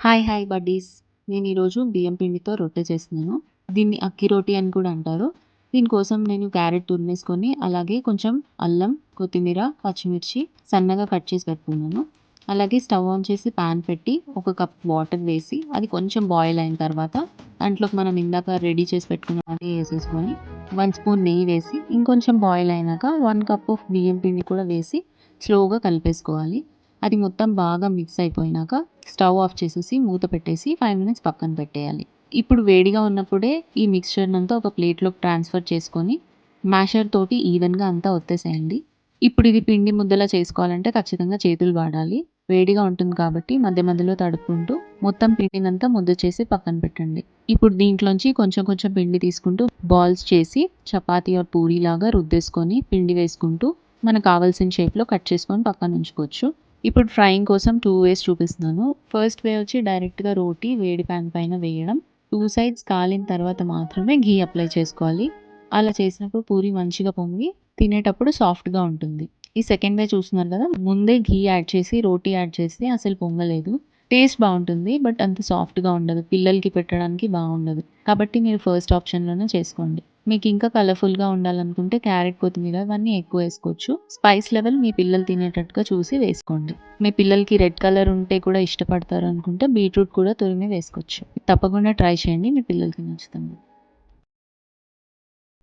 Hi buddies. నేను ఈరోజు బియ్యం పిండితో రొట్టె చేస్తున్నాను. దీన్ని అక్కి రోటి అని కూడా అంటారు. దీనికోసం నేను క్యారెట్ తురిమేసుకొని, అలాగే కొంచెం అల్లం, కొత్తిమీర, పచ్చిమిర్చి సన్నగా కట్ చేసి పెట్టుకున్నాను. అలాగే స్టవ్ ఆన్ చేసి పాన్ పెట్టి, ఒక కప్ వాటర్ వేసి, అది కొంచెం బాయిల్ అయిన తర్వాత దాంట్లోకి మనం ఇందాక రెడీ చేసి పెట్టుకున్నది వేసేసుకొని, 1 స్పూన్ నెయ్యి వేసి, ఇంకొంచెం బాయిల్ అయినాక 1 కప్ ఆఫ్ బియ్యం పిండి కూడా వేసి స్లోగా కలిపేసుకోవాలి. అది మొత్తం బాగా మిక్స్ అయిపోయినాక స్టవ్ ఆఫ్ చేసేసి మూత పెట్టేసి 5 మినిట్స్ పక్కన పెట్టేయాలి. ఇప్పుడు వేడిగా ఉన్నప్పుడే ఈ మిక్స్చర్నంతా ఒక ప్లేట్లోకి ట్రాన్స్ఫర్ చేసుకొని మ్యాషర్ తోటి ఈవెన్గా అంతా ఒత్తేసేయండి. ఇప్పుడు ఇది పిండి ముద్దలా చేసుకోవాలంటే ఖచ్చితంగా చేతులు వాడాలి. వేడిగా ఉంటుంది కాబట్టి మధ్య మధ్యలో తడుపుకుంటూ మొత్తం పిండినంతా ముద్ద చేసి పక్కన పెట్టండి. ఇప్పుడు దీంట్లోంచి కొంచెం కొంచెం పిండి తీసుకుంటూ బాల్స్ చేసి చపాతీ ఆర్ పూరీలాగా రుద్దేసుకొని పిండి వేసుకుంటూ మనకు కావాల్సిన షేప్లో కట్ చేసుకొని పక్కన ఉంచుకోవచ్చు. ఇప్పుడు ఫ్రైయింగ్ కోసం 2 వేస్ చూపిస్తున్నాను. ఫస్ట్ వే వచ్చి డైరెక్ట్గా రోటీ వేడి ప్యాన్ పైన వేయడం. 2 సైడ్స్ కాలిన తర్వాత మాత్రమే ఘీ అప్లై చేసుకోవాలి. అలా చేసినప్పుడు పూరి మంచిగా పొంగి తినేటప్పుడు సాఫ్ట్గా ఉంటుంది. ఈ సెకండ్ వే చూస్తున్నారు కదా, ముందే ఘీ యాడ్ చేసి రోటీ యాడ్ చేస్తే అసలు పొంగలేదు. టేస్ట్ బాగుంటుంది, బట్ అంత సాఫ్ట్గా ఉండదు. పిల్లలకి పెట్టడానికి బాగుండదు. కాబట్టి మీరు ఫస్ట్ ఆప్షన్లోనే చేసుకోండి. మీకు ఇంకా కలర్ఫుల్గా ఉండాలనుకుంటే క్యారెట్, కొత్తిమీర ఇవన్నీ ఎక్కువ వేసుకోవచ్చు. స్పైస్ లెవెల్ మీ పిల్లలు తినేటట్టుగా చూసి వేసుకోండి. మీ పిల్లలకి రెడ్ కలర్ ఉంటే కూడా ఇష్టపడతారు అనుకుంటే బీట్రూట్ కూడా తురిమి వేసుకోవచ్చు. తప్పకుండా ట్రై చేయండి, మీ పిల్లలకి నచ్చుతుంది.